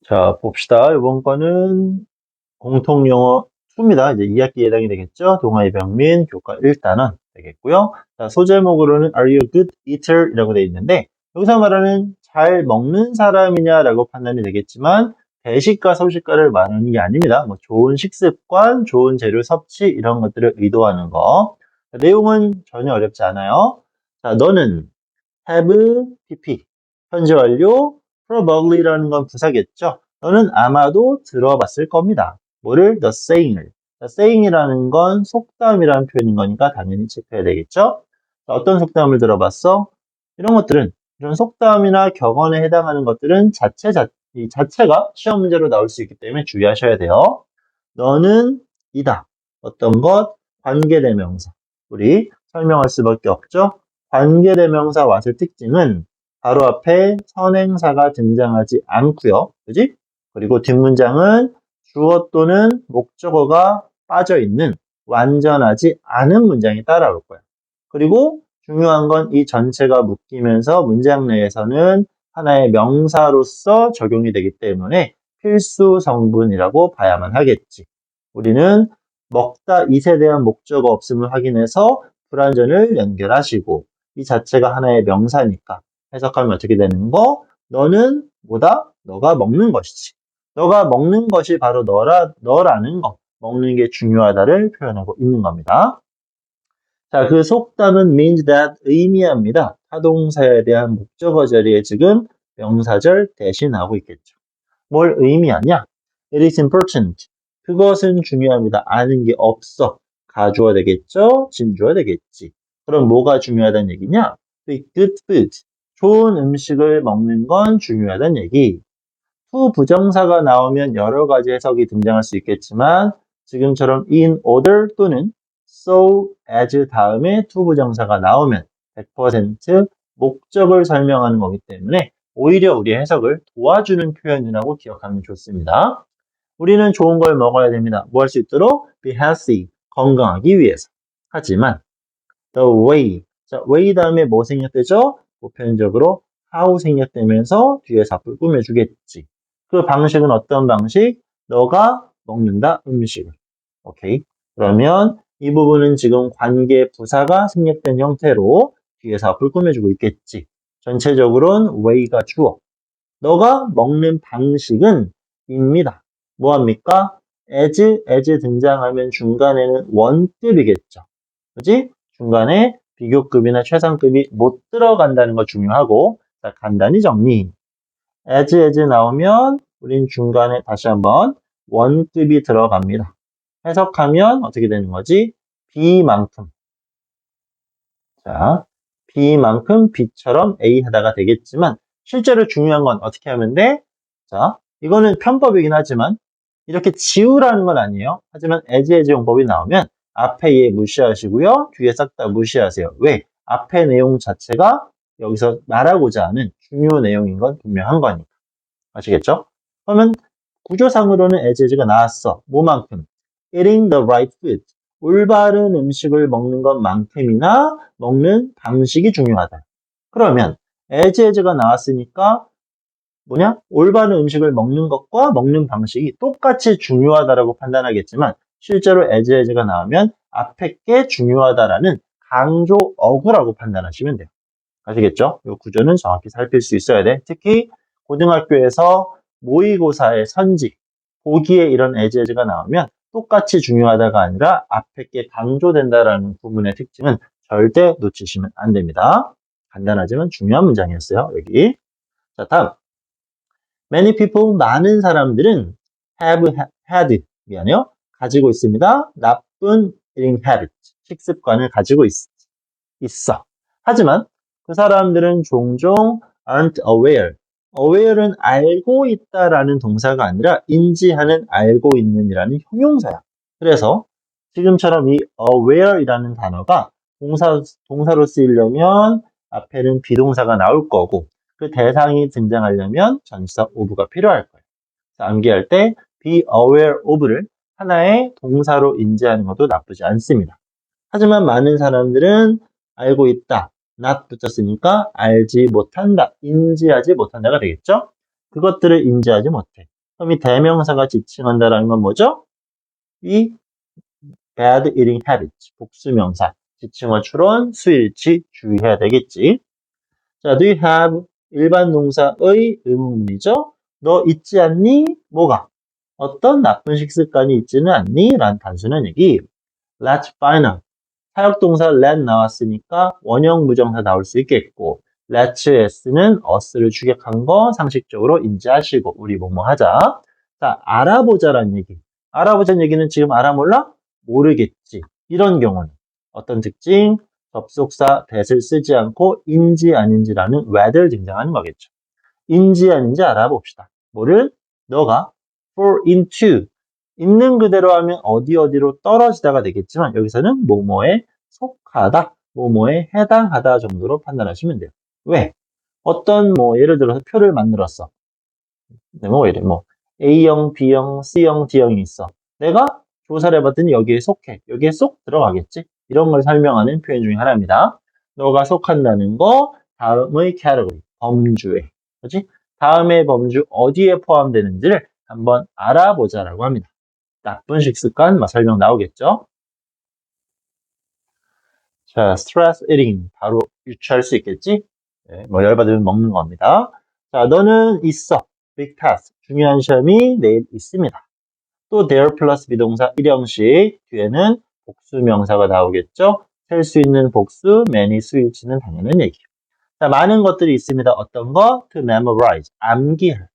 자, 봅시다. 이번 거는 공통영어 2입니다. 이제 2학기 예당이 되겠죠? 동아의 병민, 교과 1단원 되겠고요. 자, 소제목으로는 Are you a good eater? 이라고 되어 있는데, 여기서 말하는 잘 먹는 사람이냐라고 판단이 되겠지만, 대식가, 소식가를 말하는 게 아닙니다. 뭐 좋은 식습관, 좋은 재료 섭취, 이런 것들을 의도하는 거. 자, 내용은 전혀 어렵지 않아요. 자, 너는 have, pp. 현재 완료, probably라는 건 부사겠죠. 너는 아마도 들어봤을 겁니다. 뭐를? The saying을. The saying이라는 건 속담이라는 표현인 거니까 당연히 체크해야 되겠죠. 자, 어떤 속담을 들어봤어? 이런 것들은, 이런 속담이나 격언에 해당하는 것들은 이 자체가 시험 문제로 나올 수 있기 때문에 주의하셔야 돼요. 너는 이다. 어떤 것? 관계대명사. 우리 설명할 수밖에 없죠. 관계대명사 왔을 특징은 바로 앞에 선행사가 등장하지 않고요. 그지? 그리고 뒷문장은 주어 또는 목적어가 빠져있는 완전하지 않은 문장이 따라올 거예요. 그리고 중요한 건 이 전체가 묶이면서 문장 내에서는 하나의 명사로서 적용이 되기 때문에 필수 성분이라고 봐야만 하겠지. 우리는 먹다 이에 대한 목적어 없음을 확인해서 불완전을 연결하시고 이 자체가 하나의 명사니까 해석하면 어떻게 되는 거? 너는 뭐다? 너가 먹는 것이지. 너가 먹는 것이 바로 너라는 거. 먹는 게 중요하다를 표현하고 있는 겁니다. 자, 그 속담은 means that 의미합니다. 타동사에 대한 목적어 자리에 지금 명사절 대신하고 있겠죠. 뭘 의미하냐? It is important. 그것은 중요합니다. 아는 게 없어. 가주어 되겠죠? 진주어 되겠지. 그럼 뭐가 중요하다는 얘기냐? good food. 좋은 음식을 먹는 건 중요하다는 얘기. 후 부정사가 나오면 여러 가지 해석이 등장할 수 있겠지만 지금처럼 in order 또는 so as 다음에 to 부정사가 나오면 100% 목적을 설명하는 거기 때문에 오히려 우리의 해석을 도와주는 표현이라고 기억하면 좋습니다. 우리는 좋은 걸 먹어야 됩니다. 뭐 할 수 있도록? be healthy, 건강하기 위해서. 하지만 the way, 자, way 다음에 뭐 생략되죠? 보편적으로 how 생략되면서 뒤에서 앞을 꾸며주겠지. 그 방식은 어떤 방식? 너가 먹는다 음식을. 오케이. 그러면 이 부분은 지금 관계 부사가 생략된 형태로 뒤에서 앞을 꾸며주고 있겠지. 전체적으로는 way가 주어. 너가 먹는 방식은 입니다. 뭐합니까? as 등장하면 중간에는 원급이겠죠. 그지? 중간에 비교급이나 최상급이 못 들어간다는 거 중요하고, 자, 간단히 정리. as 나오면 우린 중간에 다시 한번 원급이 들어갑니다. 해석하면 어떻게 되는 거지? B만큼. 자, B만큼 B처럼 A 하다가 되겠지만 실제로 중요한 건 어떻게 하면 돼? 자, 이거는 편법이긴 하지만 이렇게 지우라는 건 아니에요. 하지만 as 용법이 나오면 앞에 얘 무시하시고요. 뒤에 싹 다 무시하세요. 왜? 앞에 내용 자체가 여기서 말하고자 하는 중요 내용인 건 분명한 거니까. 아시겠죠? 그러면 구조상으로는 as가 나왔어. 뭐만큼? eating the right food. 올바른 음식을 먹는 것만큼이나 먹는 방식이 중요하다. 그러면 as가 나왔으니까 뭐냐? 올바른 음식을 먹는 것과 먹는 방식이 똑같이 중요하다라고 판단하겠지만 실제로 as가 나오면 앞에 게 중요하다라는 강조 어구라고 판단하시면 돼요. 아시겠죠? 이 구조는 정확히 살필 수 있어야 돼. 특히 고등학교에서 모의고사의 선지, 보기에 이런 as가 나오면 똑같이 중요하다가 아니라 앞에 게 강조된다라는 부분의 특징은 절대 놓치시면 안 됩니다. 간단하지만 중요한 문장이었어요. 여기. 자, 다음. Many people, 많은 사람들은 미안해요. 가지고 있습니다. 나쁜 eating habit, 식습관을 가지고 있어. 하지만 그 사람들은 종종 aren't aware. aware는 알고 있다라는 동사가 아니라 인지하는, 알고 있는이라는 형용사야. 그래서 지금처럼 이 aware이라는 단어가 동사로 쓰이려면 앞에는 비동사가 나올 거고 그 대상이 등장하려면 전치사 of가 필요할 거예요. 암기할 때 be aware of를 하나의 동사로 인지하는 것도 나쁘지 않습니다. 하지만 많은 사람들은 알고 있다. not 붙였으니까 알지 못한다, 인지하지 못한다가 되겠죠? 그것들을 인지하지 못해. 그럼 이 대명사가 지칭한다라는 건 뭐죠? 이 bad eating habits, 복수명사, 지칭어 추론, 수일치 주의해야 되겠지. 자, do you have 일반 동사의 의문문이죠? 너 있지 않니? 뭐가? 어떤 나쁜 식습관이 있지는 않니? 라는 단순한 얘기. Let's find out. 사역동사 let 나왔으니까 원형 부정사 나올 수 있겠고 let's s는 us를 주격한 거 상식적으로 인지하시고 우리 뭐뭐 하자. 자, 알아보자라는 얘기. 알아보자는 얘기는 지금 알아 몰라? 모르겠지. 이런 경우는 어떤 특징? 접속사 that을 쓰지 않고 인지 아닌지라는 whether 등장하는 거겠죠. 인지 아닌지 알아봅시다. 뭐를? 너가 fall into 있는 그대로 하면 어디로 떨어지다가 되겠지만 여기서는 뭐뭐에 속하다, 뭐뭐에 해당하다 정도로 판단하시면 돼요. 왜? 어떤 예를 들어서 표를 만들었어. A형, B형, C형, D형이 있어. 내가 조사를 해봤더니 여기에 속해. 여기에 쏙 들어가겠지? 이런 걸 설명하는 표현 중에 하나입니다. 너가 속한다는 거 다음의 category, 범주에. 그렇지? 다음의 범주 어디에 포함되는지를 한번 알아보자라고 합니다. 나쁜 식습관 설명 나오겠죠? 자, stress eating 바로 유추할 수 있겠지? 네, 열받으면 먹는 겁니다. 자, 너는 있어. big task. 중요한 시험이 내일 있습니다. 또 there 플러스 비동사 1형식 뒤에는 복수 명사가 나오겠죠? 셀 수 있는 복수, many 수일치는 당연한 얘기. 자, 많은 것들이 있습니다. 어떤 거? to memorize. 암기할.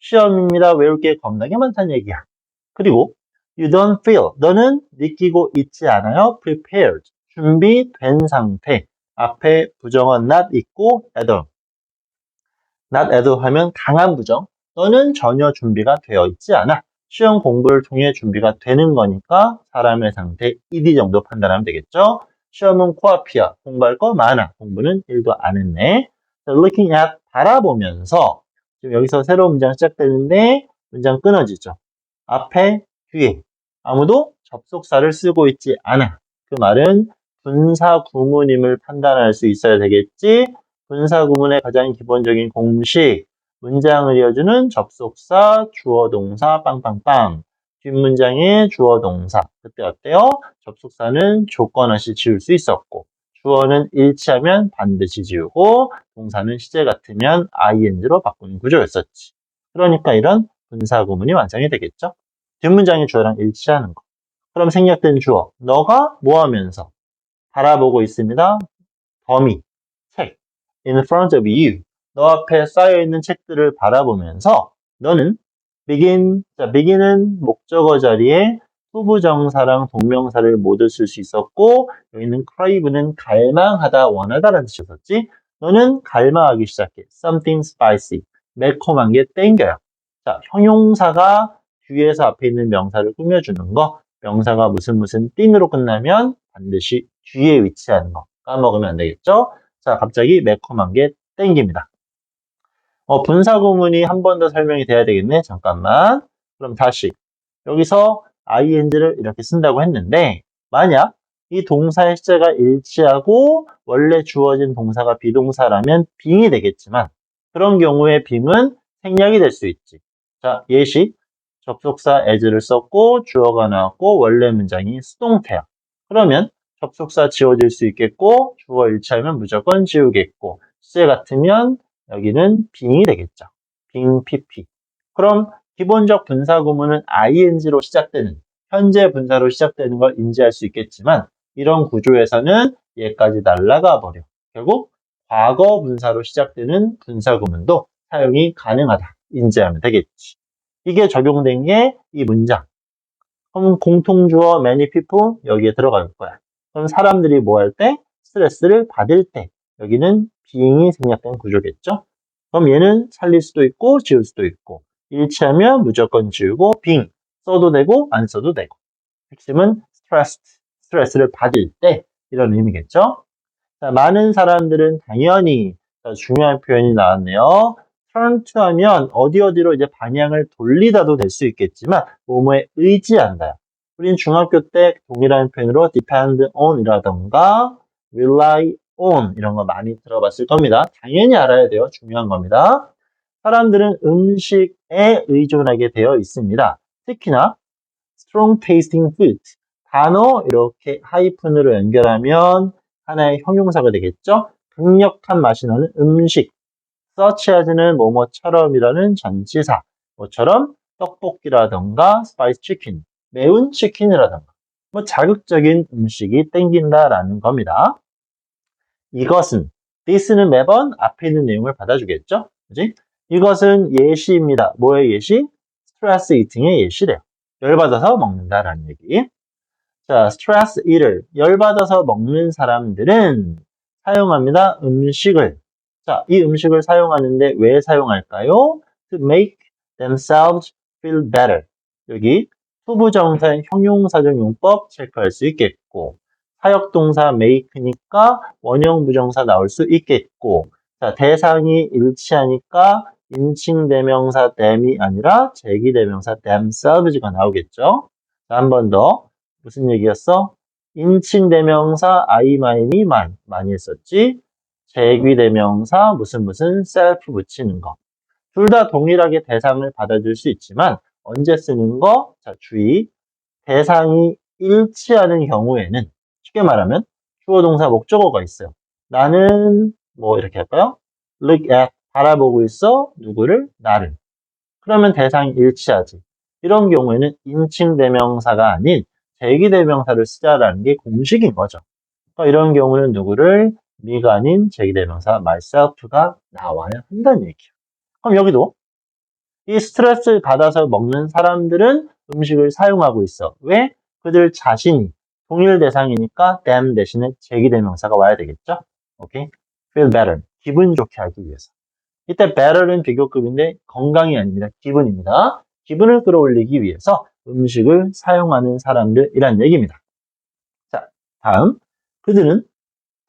시험입니다. 외울 게 겁나게 많다는 얘기야. 그리고 you don't feel. 너는 느끼고 있지 않아요. prepared. 준비된 상태. 앞에 부정은 not 있고 at all. not at all 하면 강한 부정. 너는 전혀 준비가 되어 있지 않아. 시험 공부를 통해 준비가 되는 거니까 사람의 상태 1위 정도 판단하면 되겠죠. 시험은 코앞이야. 공부할 거 많아. 공부는 1도 안 했네. looking at 바라보면서 지금 여기서 새로운 문장 시작되는데 문장 끊어지죠. 앞에 뒤에 아무도 접속사를 쓰고 있지 않아. 그 말은 분사 구문임을 판단할 수 있어야 되겠지. 분사 구문의 가장 기본적인 공식, 문장을 이어주는 접속사, 주어, 동사, 빵빵빵. 뒷문장의 주어, 동사. 그때 어때요? 접속사는 조건 없이 지울 수 있었고, 주어는 일치하면 반드시 지우고, 동사는 시제 같으면 ing로 바꾸는 구조였었지. 그러니까 이런 분사 구문이 완성이 되겠죠? 뒷문장의 주어랑 일치하는 거. 그럼 생략된 주어, 너가 뭐 하면서? 바라보고 있습니다. 범위, 책. In front of you. 너 앞에 쌓여있는 책들을 바라보면서 너는 begin, 자, begin은 목적어 자리에 후부정사랑 동명사를 모두 쓸 수 있었고 여기는 crave는 갈망하다, 원하다라는 뜻이었지. 너는 갈망하기 시작해. Something spicy. 매콤한 게 땡겨요. 자, 형용사가 뒤에서 앞에 있는 명사를 꾸며주는 거. 명사가 무슨 띵으로 끝나면 반드시 뒤에 위치하는 거. 까먹으면 안 되겠죠? 자, 갑자기 매콤한 게 땡깁니다. 분사 구문이 한 번 더 설명이 돼야 되겠네. 잠깐만. 그럼 다시. 여기서 ing를 이렇게 쓴다고 했는데 만약 이 동사의 시제가 일치하고 원래 주어진 동사가 비동사라면 빙이 되겠지만 그런 경우에 빙은 생략이 될 수 있지. 자, 예시. 접속사 as를 썼고 주어가 나왔고 원래 문장이 수동태야. 그러면 접속사 지워질 수 있겠고 주어 일치하면 무조건 지우겠고 시제 같으면 여기는 빙이 되겠죠. 빙 pp. 그럼 기본적 분사 구문은 ing로 시작되는 현재 분사로 시작되는 걸 인지할 수 있겠지만 이런 구조에서는 얘까지 날아가 버려. 결국 과거 분사로 시작되는 분사 구문도 사용이 가능하다. 인지하면 되겠지. 이게 적용된 게 이 문장. 그럼 공통주어 many people 여기에 들어갈 거야. 그럼 사람들이 뭐 할 때? 스트레스를 받을 때. 여기는 being이 생략된 구조겠죠? 그럼 얘는 살릴 수도 있고 지울 수도 있고 일치하면 무조건 지우고 being 써도 되고 안 써도 되고 핵심은 스트레스를 받을 때 이런 의미겠죠? 자, 많은 사람들은 당연히 중요한 표현이 나왔네요. turn to 하면 어디로 이제 방향을 돌리다도 될 수 있겠지만 뭐뭐에 의지한다. 우린 중학교 때 동일한 표현으로 depend on 이라던가 rely on 이런 거 많이 들어봤을 겁니다. 당연히 알아야 돼요. 중요한 겁니다. 사람들은 음식에 의존하게 되어 있습니다. 특히나 strong tasting food. 단어 이렇게 하이픈으로 연결하면 하나의 형용사가 되겠죠? 강력한 맛이 나는 음식. such as는 뭐뭐처럼이라는 전치사. 뭐처럼 떡볶이라던가 스파이스 치킨, 매운 치킨이라던가 뭐 자극적인 음식이 땡긴다라는 겁니다. 이것은 this는 매번 앞에 있는 내용을 받아주겠죠? 그지? 이것은 예시입니다. 뭐의 예시? 스트레스 이팅의 예시래요. 열받아서 먹는다라는 얘기. 자, stress eater. 열받아서 먹는 사람들은 사용합니다. 음식을. 자, 이 음식을 사용하는데 왜 사용할까요? To make themselves feel better. 여기 투부정사의 형용사적 용법 체크할 수 있겠고, 사역동사 make니까 원형부정사 나올 수 있겠고, 자, 대상이 일치하니까 인칭대명사 them이 아니라 제기대명사 themselves가 나오겠죠. 자, 한 번 더. 무슨 얘기였어? 인칭대명사 I, my니, 많이 했었지. 제귀대명사 무슨 self 붙이는 거. 둘 다 동일하게 대상을 받아줄 수 있지만 언제 쓰는 거? 자, 주의. 대상이 일치하는 경우에는 쉽게 말하면 주어 동사 목적어가 있어요. 나는 뭐 이렇게 할까요? look at 바라보고 있어. 누구를? 나를. 그러면 대상이 일치하지. 이런 경우에는 인칭대명사가 아닌 제기대명사를 쓰자라는 게 공식인 거죠. 그러니까 이런 경우는 누구를? me가 아닌 제기대명사 myself가 나와야 한다는 얘기예요. 그럼 여기도 이 스트레스를 받아서 먹는 사람들은 음식을 사용하고 있어. 왜? 그들 자신이 동일 대상이니까 them 대신에 제기대명사가 와야 되겠죠? 오케이? feel better. 기분 좋게 하기 위해서. 이때 better는 비교급인데 건강이 아닙니다. 기분입니다. 기분을 끌어올리기 위해서 음식을 사용하는 사람들이란 얘기입니다. 자, 다음. 그들은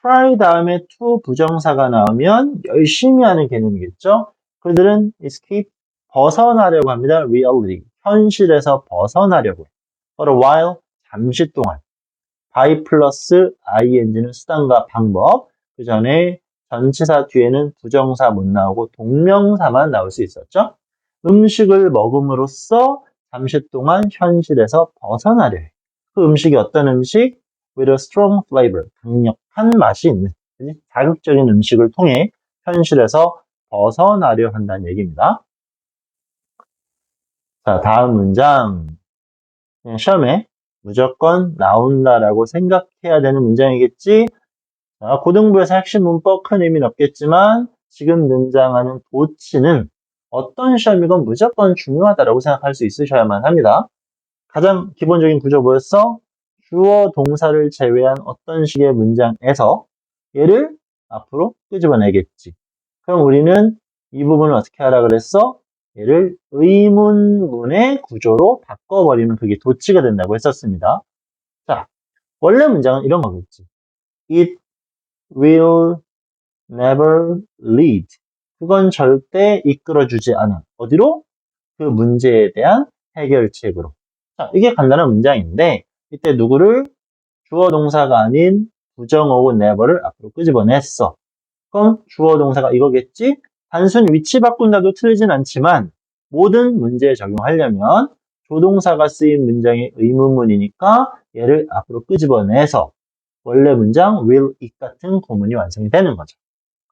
try 다음에 to 부정사가 나오면 열심히 하는 개념이겠죠? 그들은 escape, 벗어나려고 합니다. reality, 현실에서 벗어나려고. for a while, 잠시 동안. by 플러스 ing는 수단과 방법. 그 전에 전치사 뒤에는 부정사 못 나오고 동명사만 나올 수 있었죠? 음식을 먹음으로써 잠시 동안 현실에서 벗어나려 해. 그 음식이 어떤 음식? With a strong flavor, 강력한 맛이 있는 자극적인 음식을 통해 현실에서 벗어나려 한다는 얘기입니다. 자, 다음 문장. 그냥 시험에 무조건 나온다라고 생각해야 되는 문장이겠지? 자, 고등부에서 핵심 문법 큰 의미는 없겠지만 지금 등장하는 도치는 어떤 시험이건 무조건 중요하다라고 생각할 수 있으셔야만 합니다. 가장 기본적인 구조 뭐였어? 주어 동사를 제외한 어떤 식의 문장에서 얘를 앞으로 끄집어내겠지. 그럼 우리는 이 부분을 어떻게 하라 그랬어? 얘를 의문문의 구조로 바꿔버리면 그게 도치가 된다고 했었습니다. 자, 원래 문장은 이런 거겠지. It will never lead. 그건 절대 이끌어주지 않아. 어디로? 그 문제에 대한 해결책으로. 자, 이게 간단한 문장인데 이때 누구를? 주어 동사가 아닌 부정어고 never를 앞으로 끄집어냈어. 그럼 주어 동사가 이거겠지? 단순 위치 바꾼다도 틀리진 않지만 모든 문제에 적용하려면 조동사가 쓰인 문장의 의문문이니까 얘를 앞으로 끄집어내서 원래 문장 will, it 같은 구문이 완성이 되는 거죠.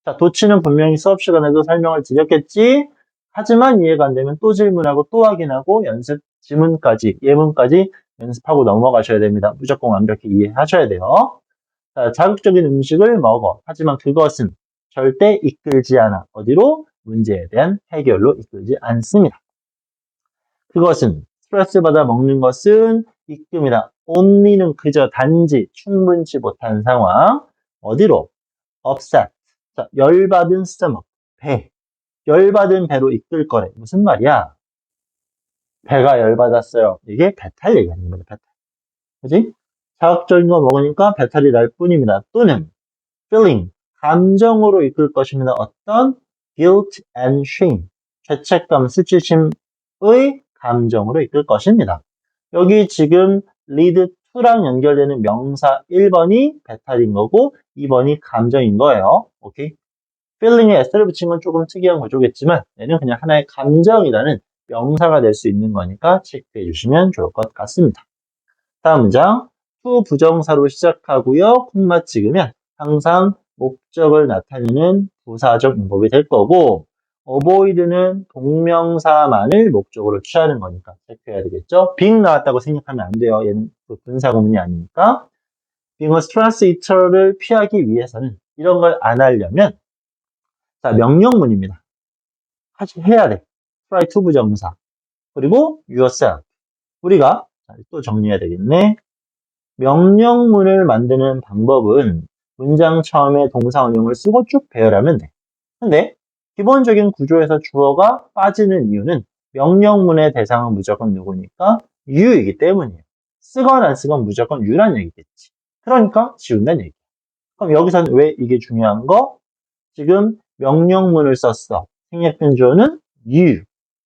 자, 도치는 분명히 수업 시간에도 설명을 드렸겠지? 하지만 이해가 안 되면 또 질문하고 또 확인하고 연습 지문까지, 예문까지 연습하고 넘어가셔야 됩니다. 무조건 완벽히 이해하셔야 돼요. 자, 자극적인 음식을 먹어. 하지만 그것은 절대 이끌지 않아. 어디로? 문제에 대한 해결로 이끌지 않습니다. 그것은 스트레스 받아 먹는 것은 이끕니다. only는 그저 단지 충분치 못한 상황. 어디로? upset. 자, 열받은 stomach. 배. 열받은 배로 이끌 거래. 무슨 말이야? 배가 열받았어요. 이게 배탈 얘기하는 겁니다. 배탈. 그지? 자극적인 거 먹으니까 배탈이 날 뿐입니다. 또는 feeling. 감정으로 이끌 것입니다. 어떤? guilt and shame. 죄책감, 수치심의 감정으로 이끌 것입니다. 여기 지금 lead to랑 연결되는 명사 1번이 배탈인 거고 2번이 감정인 거예요. 오케이? feeling에 s를 붙인 건 조금 특이한 구조겠지만 얘는 그냥 하나의 감정이라는 명사가 될 수 있는 거니까 체크해 주시면 좋을 것 같습니다. 다음 문장. to 부정사로 시작하고요. 콤마 찍으면 항상 목적을 나타내는 부사적 문법이 될 거고 avoid는 동명사만을 목적으로 취하는 거니까 체크해야 되겠죠. being 나왔다고 생각하면 안 돼요. 얘는 분사 구문이 아니니까. being a stress eater를 피하기 위해서는 이런 걸 안 하려면 자, 명령문입니다. 해야 돼. try to 부정사. 그리고 yourself. 우리가 또 정리해야 되겠네. 명령문을 만드는 방법은 문장 처음에 동사 원형을 쓰고 쭉 배열하면 돼. 근데 기본적인 구조에서 주어가 빠지는 이유는 명령문의 대상은 무조건 누구니까 you이기 때문이에요. 쓰건 안 쓰건 무조건 you란 얘기겠지. 그러니까 지운다는 얘기. 그럼 여기서는 왜 이게 중요한 거? 지금 명령문을 썼어. 생략된 주어는 you.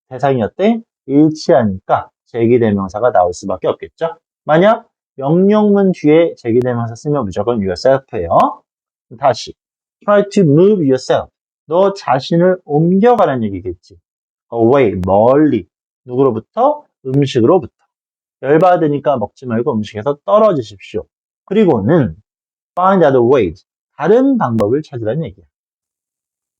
대상이었대. 일치하니까 제기대명사가 나올 수밖에 없겠죠. 만약 명령문 뒤에 제기대명사 쓰면 무조건 yourself예요. 다시 try to move yourself. 너 자신을 옮겨가라는 얘기겠지. away, 멀리. 누구로부터? 음식으로부터. 열받으니까 먹지 말고 음식에서 떨어지십시오. 그리고는 find other ways. 다른 방법을 찾으라는 얘기야.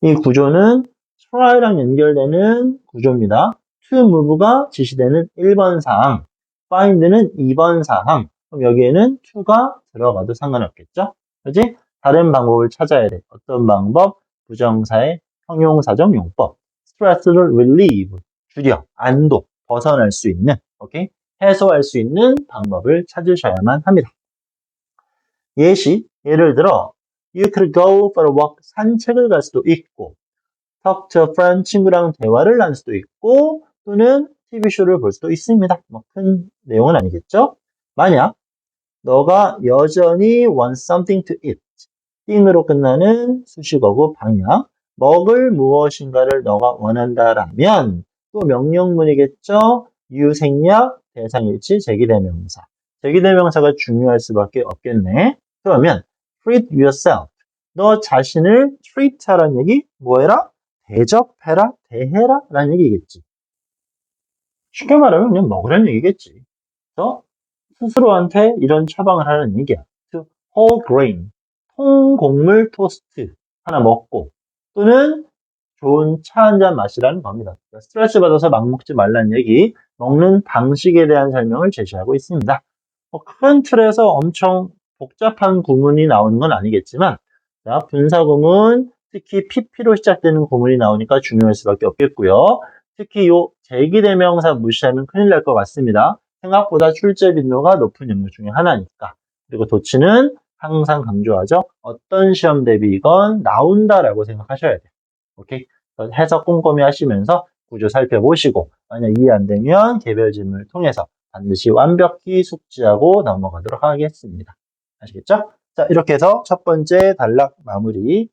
이 구조는 try랑 연결되는 구조입니다. to move가 지시되는 1번 사항, find는 2번 사항. 그럼 여기에는 to가 들어가도 상관없겠죠? 그렇지? 다른 방법을 찾아야 돼. 어떤 방법? 부정사의 형용사적 용법. stress를 relieve, 줄여, 안도, 벗어날 수 있는, 오케이? 해소할 수 있는 방법을 찾으셔야만 합니다. 예시, 예를 들어 You could go for a walk, 산책을 갈 수도 있고 talk to a friend, 친구랑 대화를 할 수도 있고 또는 TV쇼를 볼 수도 있습니다. 뭐 큰 내용은 아니겠죠? 만약 너가 여전히 want something to eat, 띵으로 끝나는 수식어고 방향, 먹을 무엇인가를 너가 원한다라면 또 명령문이겠죠? you 생략, 대상일치, 제기대명사. 제기대명사가 중요할 수밖에 없겠네. 그러면 treat yourself. 너 자신을 treat 하라는 얘기 뭐해라? 대접해라, 대해라 라는 얘기겠지. 쉽게 말하면 그냥 먹으라는 얘기겠지. 그래서 스스로한테 이런 처방을 하라는 얘기야. whole grain, 통곡물 토스트 하나 먹고 또는 좋은 차 한 잔 마시라는 겁니다. 스트레스 받아서 막 먹지 말라는 얘기, 먹는 방식에 대한 설명을 제시하고 있습니다. 큰 틀에서 엄청 복잡한 구문이 나오는 건 아니겠지만 자, 분사구문, 특히 PP로 시작되는 구문이 나오니까 중요할 수밖에 없겠고요. 특히 요 제기대명사 무시하면 큰일 날 것 같습니다. 생각보다 출제 빈도가 높은 영역 중에 하나니까. 그리고 도치는 항상 강조하죠. 어떤 시험 대비이건 나온다라고 생각하셔야 돼요. 오케이? 해석 꼼꼼히 하시면서 구조 살펴보시고 만약 이해 안 되면 개별 질문을 통해서 반드시 완벽히 숙지하고 넘어가도록 하겠습니다. 아시겠죠? 자, 이렇게 해서 첫 번째 단락 마무리